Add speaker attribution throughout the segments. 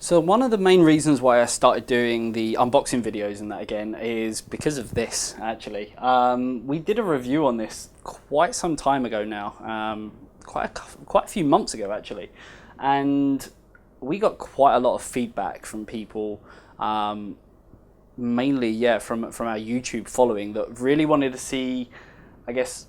Speaker 1: So one of the main reasons why I started doing the unboxing videos and that again is because of this, actually. We did a review on this quite some time ago now, quite a few months ago actually, and we got quite a lot of feedback from people, mainly from our YouTube following, that really wanted to see, I guess,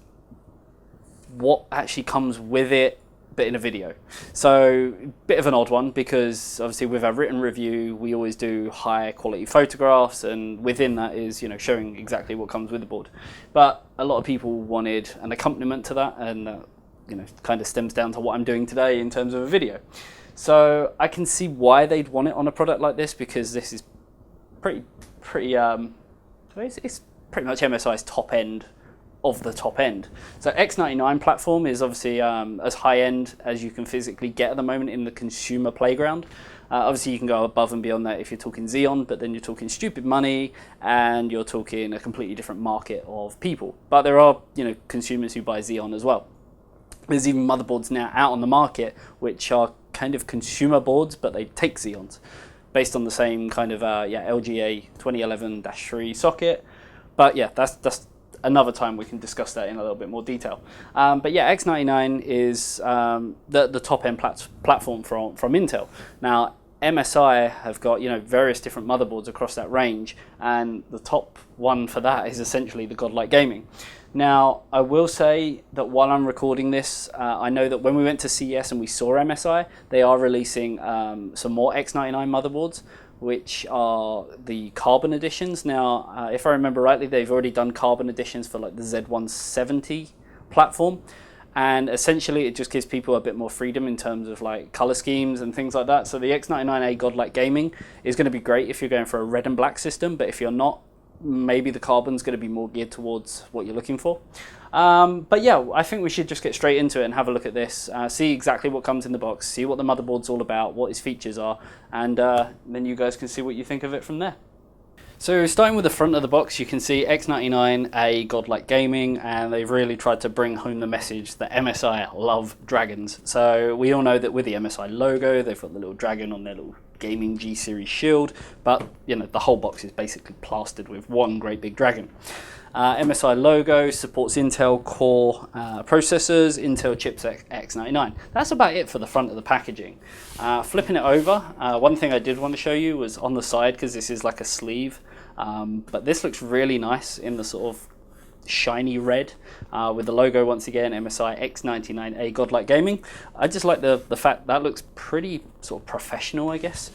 Speaker 1: what actually comes with it, but in a video. So bit of an odd one, because obviously with our written review we always do high quality photographs, and within that is, you know, showing exactly what comes with the board. But a lot of people wanted an accompaniment to that, and you know, kind of stems down to what I'm doing today in terms of a video. So I can see why they'd want it on a product like this, because this is it's pretty much MSI's top end of the top end. So X99 platform is obviously as high end as you can physically get at the moment in the consumer playground. Obviously you can go above and beyond that if you're talking Xeon, but then you're talking stupid money and you're talking a completely different market of people. But there are, you know, consumers who buy Xeon as well. There's even motherboards now out on the market which are kind of consumer boards, but they take Xeons based on the same kind of LGA 2011-3 socket. But yeah, that's another time we can discuss that in a little bit more detail. But yeah, X99 is the top end platform from Intel. Now MSI have got, you know, various different motherboards across that range, and the top one for that is essentially the Godlike Gaming. Now I will say that while I'm recording this, I know that when we went to CES and we saw MSI, they are releasing some more X99 motherboards, which are the carbon editions. Now, if I remember rightly, they've already done carbon editions for like the Z170 platform, and essentially it just gives people a bit more freedom in terms of like color schemes and things like that. So the X99A Godlike Gaming is going to be great if you're going for a red and black system, but if you're not, maybe the carbon's going to be more geared towards what you're looking for. But yeah, I think we should just get straight into it and have a look at this, see exactly what comes in the box, see what the motherboard's all about, what its features are, and then you guys can see what you think of it from there. So starting with the front of the box, you can see X99A Godlike Gaming, and they've really tried to bring home the message that MSI love dragons. So we all know that with the MSI logo, they've got the little dragon on their little gaming G-series shield, but you know, the whole box is basically plastered with one great big dragon. MSI logo, supports Intel Core processors, Intel chipset X99. That's about it for the front of the packaging. Flipping it over, one thing I did want to show you was on the side, because this is like a sleeve, but this looks really nice in the sort of shiny red with the logo once again, MSI X99A Godlike Gaming. I just like the fact that looks pretty sort of professional, I guess.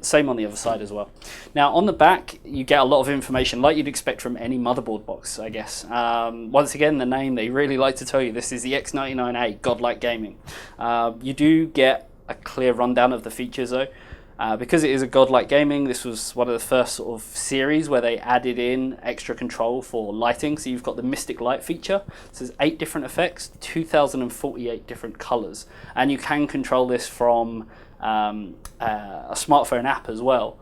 Speaker 1: Same on the other side as well. Now on the back you get a lot of information like you'd expect from any motherboard box, I guess. Once again, the name, they really like to tell you this is the X99A Godlike Gaming. You do get a clear rundown of the features though. Because it is a Godlike Gaming, this was one of the first sort of series where they added in extra control for lighting. So you've got the Mystic Light feature. So there's 8 different effects, 2048 different colors, and you can control this from a smartphone app as well.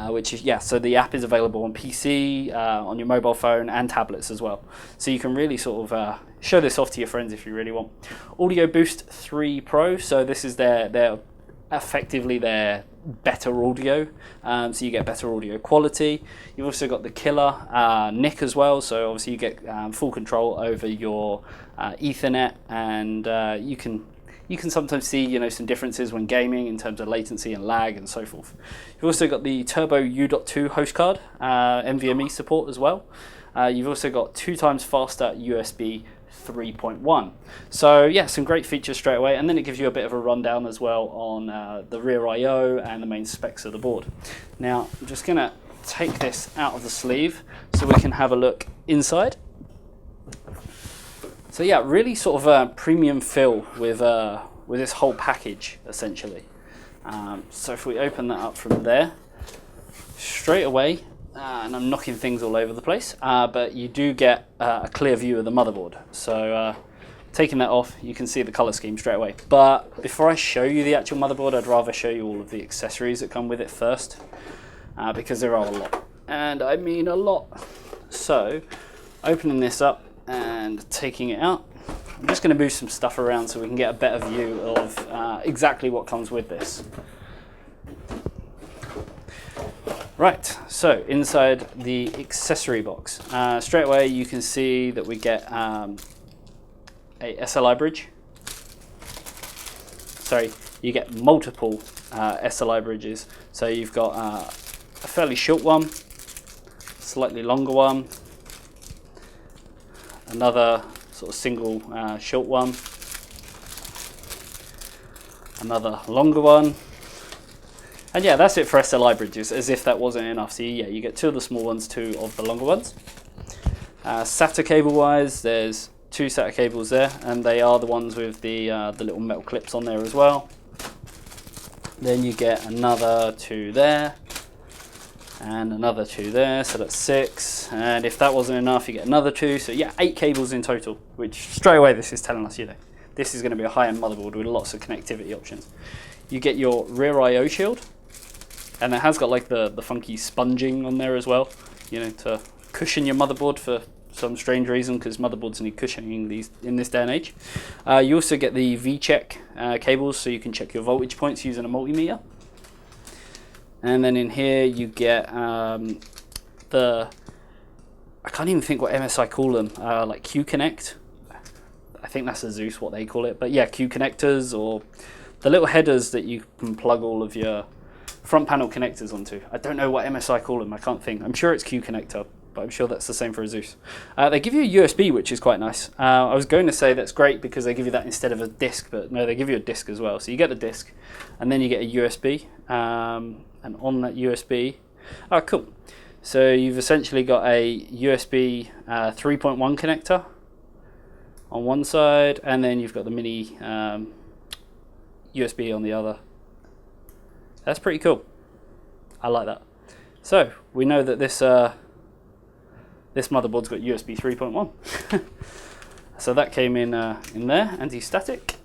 Speaker 1: Which is, so the app is available on PC, on your mobile phone, and tablets as well. So you can really sort of show this off to your friends if you really want. Audio Boost 3 Pro. So this is effectively their better audio, so you get better audio quality. You've also got the killer NIC as well, so obviously you get full control over your Ethernet, and you can sometimes see, you know, some differences when gaming in terms of latency and lag and so forth. You've also got the Turbo U.2 host card, NVMe support as well. You've also got 2 times faster USB 3.1. So yeah, some great features straight away, and then it gives you a bit of a rundown as well on the rear I/O and the main specs of the board. Now I'm just gonna take this out of the sleeve so we can have a look inside. So yeah, really sort of a premium feel with this whole package essentially. So if we open that up from there, straight away, and I'm knocking things all over the place, but you do get a clear view of the motherboard. So taking that off, you can see the color scheme straight away. But before I show you the actual motherboard, I'd rather show you all of the accessories that come with it first, because there are a lot, and I mean a lot. So opening this up and taking it out, I'm just going to move some stuff around so we can get a better view of exactly what comes with this. Right, so inside the accessory box, straight away you can see that we get a SLI bridge. Sorry, you get multiple SLI bridges. So you've got a fairly short one, slightly longer one, another sort of single short one, another longer one. And yeah, that's it for SLI bridges, as if that wasn't enough. So yeah, you get 2 of the small ones, 2 of the longer ones. SATA cable wise, there's 2 SATA cables there, and they are the ones with the little metal clips on there as well. Then you get another 2 there, and another 2 there, so that's 6. And if that wasn't enough, you get another 2. So yeah, 8 cables in total, which straight away this is telling us, you know, this is going to be a high-end motherboard with lots of connectivity options. You get your rear I/O shield, and it has got like the funky sponging on there as well, you know, to cushion your motherboard for some strange reason, because motherboards need cushioning in this day and age. You also get the V-check cables, so you can check your voltage points using a multimeter. And then in here you get I can't even think what MSI call them, like Q-Connect. I think that's a Zeus what they call it, but yeah, Q-connectors, or the little headers that you can plug all of your front panel connectors onto. I don't know what MSI call them, I can't think. I'm sure it's Q-connector, but I'm sure that's the same for a Zeus. They give you a USB, which is quite nice. I was going to say that's great because they give you that instead of a disc, but no, they give you a disc as well. So you get the disc, and then you get a USB, and on that USB, oh cool. So you've essentially got a USB 3.1 connector on one side, and then you've got the mini USB on the other. That's pretty cool. I like that. So we know that this motherboard's got USB 3.1. So that came in there, anti-static.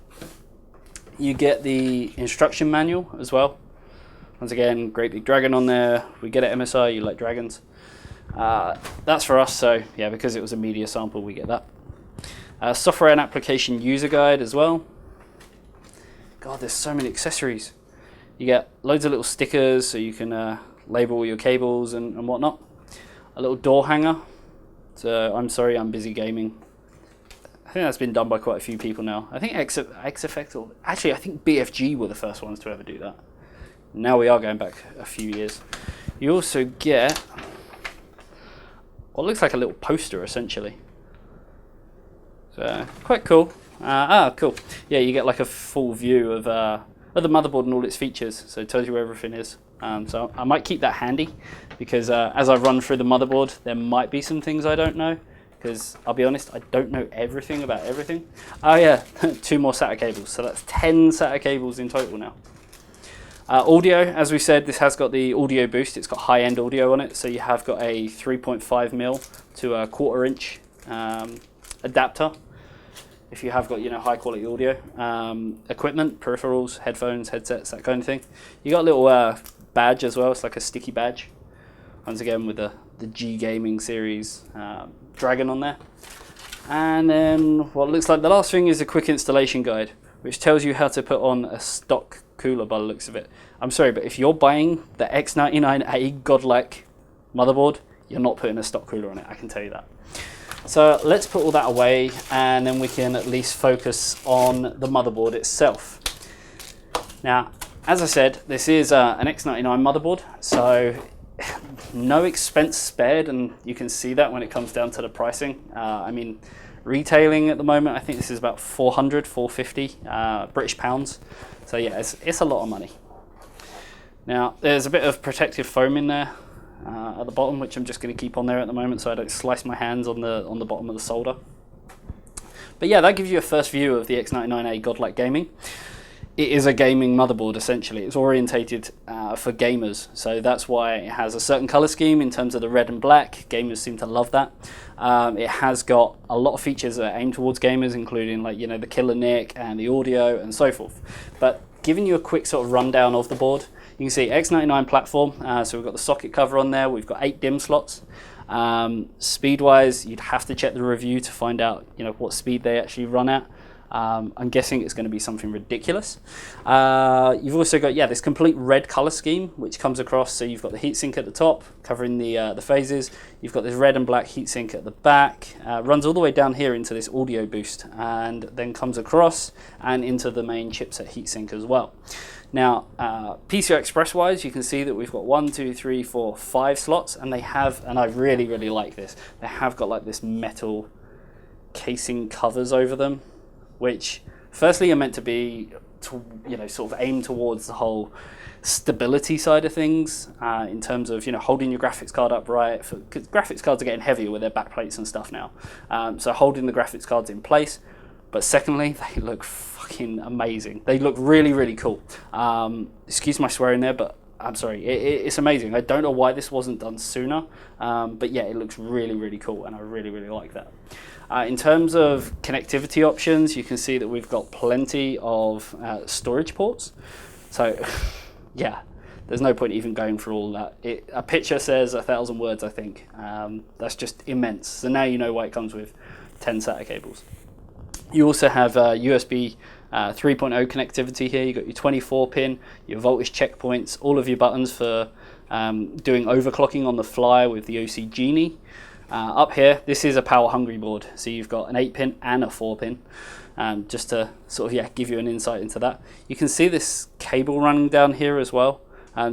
Speaker 1: You get the instruction manual as well. Once again, great big dragon on there. We get it MSI, you like dragons. That's for us, so yeah, because it was a media sample, we get that. Software and application user guide as well. God, there's so many accessories. You get loads of little stickers so you can label all your cables and whatnot. A little door hanger. So I'm sorry, I'm busy gaming. I think that's been done by quite a few people now. I think XFX, or actually I think BFG were the first ones to ever do that. Now we are going back a few years. You also get what looks like a little poster essentially. So quite cool. Cool. Yeah, you get like a full view of the motherboard and all its features, so it tells you where everything is. So I might keep that handy, because as I run through the motherboard, there might be some things I don't know, because I'll be honest, I don't know everything about everything. Oh yeah, 2 more SATA cables, so that's 10 SATA cables in total now. Audio, as we said, this has got the audio boost. It's got high-end audio on it, so you have got a 3.5mm to a 1/4 inch adapter. If you have got, you know, high quality audio, equipment, peripherals, headphones, headsets, that kind of thing. You got a little badge as well. It's like a sticky badge. Once again with the G Gaming series dragon on there. And then what looks like the last thing is a quick installation guide, which tells you how to put on a stock cooler by the looks of it. I'm sorry, but if you're buying the X99A Godlike motherboard, you're not putting a stock cooler on it, I can tell you that. So let's put all that away, and then we can at least focus on the motherboard itself. Now, as I said, this is an X99 motherboard, so no expense spared, and you can see that when it comes down to the pricing. I mean, retailing at the moment, I think this is about 400, 450 British pounds. So yeah, it's a lot of money. Now, there's a bit of protective foam in there at the bottom, which I'm just going to keep on there at the moment so I don't slice my hands on the bottom of the solder. But yeah, that gives you a first view of the X99A Godlike Gaming. It is a gaming motherboard essentially. It's orientated for gamers, so that's why it has a certain color scheme in terms of the red and black. Gamers seem to love that. It has got a lot of features that are aimed towards gamers, including, like, you know, the killer NIC and the audio and so forth. But giving you a quick sort of rundown of the board, you can see X99 platform, so we've got the socket cover on there, we've got 8 DIMM slots. Speed wise, you'd have to check the review to find out, you know, what speed they actually run at. I'm guessing it's going to be something ridiculous. You've also got, yeah, this complete red color scheme, which comes across. So you've got the heatsink at the top, covering the phases. You've got this red and black heatsink at the back. Runs all the way down here into this audio boost, and then comes across and into the main chipset heatsink as well. Now, PCI Express wise, you can see that we've got 1, 2, 3, 4, 5 slots, and they have, and I really, really like this, they have got like this metal casing covers over them, which firstly are meant to be, sort of aimed towards the whole stability side of things, in terms of, holding your graphics card upright, because graphics cards are getting heavier with their backplates and stuff now. So holding the graphics cards in place. But secondly, they look fucking amazing. They look really, really cool. Excuse my swearing there, but I'm sorry. It's amazing. I don't know why this wasn't done sooner, but yeah, it looks really, really cool, and I really, really like that. In terms of connectivity options, you can see that we've got plenty of storage ports. So yeah, there's no point even going through all that. A picture says 1,000 words, I think. That's just immense. So now you know why it comes with 10 SATA cables. You also have USB 3.0 connectivity here. You've got your 24 pin, your voltage checkpoints, all of your buttons for doing overclocking on the fly with the OC Genie. Up here, this is a power hungry board. So you've got an 8 pin and a 4 pin. Just to sort of, give you an insight into that. You can see this cable running down here as well.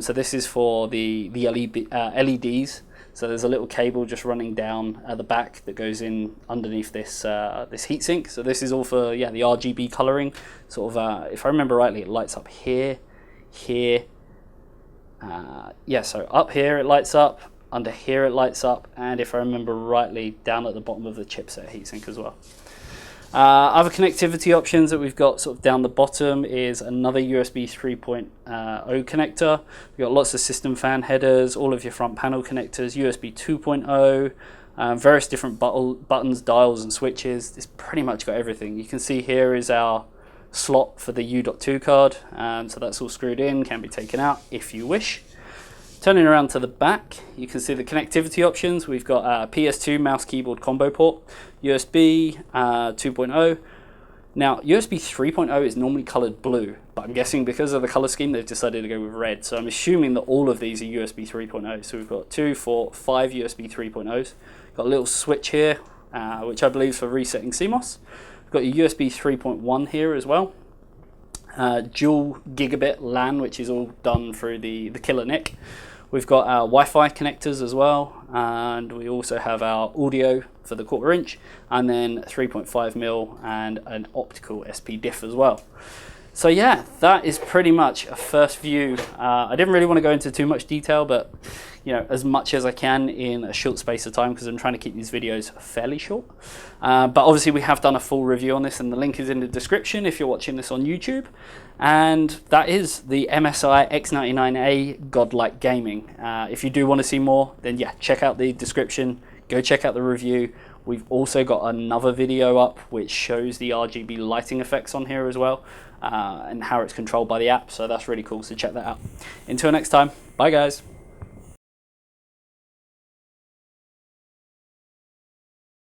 Speaker 1: So this is for the LEDs. So there's a little cable just running down at the back that goes in underneath this this heatsink. So this is all for the RGB coloring. Sort of, if I remember rightly, it lights up here, here. So up here it lights up, under here it lights up, and if I remember rightly, down at the bottom of the chipset heatsink as well. Other connectivity options that we've got sort of down the bottom is another USB 3.0 connector. We've got lots of system fan headers, all of your front panel connectors, USB 2.0, various different buttons, dials and switches. It's pretty much got everything. You can see here is our slot for the U.2 card, so that's all screwed in, can be taken out if you wish. Turning around to the back, you can see the connectivity options. We've got a PS2 mouse keyboard combo port, USB 2.0. Now, USB 3.0 is normally colored blue, but I'm guessing because of the color scheme, they've decided to go with red. So I'm assuming that all of these are USB 3.0. So we've got 2, 4, 5 USB 3.0s. Got a little switch here, which I believe is for resetting CMOS. We've got your USB 3.1 here as well. Dual gigabit LAN, which is all done through the killer NIC. We've got our Wi-Fi connectors as well, and we also have our audio for the 1/4 inch, and then 3.5mm and an optical SP diff as well. So yeah, that is pretty much a first view. I didn't really want to go into too much detail, but as much as I can in a short space of time, because I'm trying to keep these videos fairly short. But obviously we have done a full review on this, and the link is in the description if you're watching this on YouTube. And that is the MSI X99A Godlike Gaming. If you do want to see more, then yeah, check out the description, go check out the review. We've also got another video up which shows the RGB lighting effects on here as well, and how it's controlled by the app, so that's really cool, so check that out. Until next time, bye guys.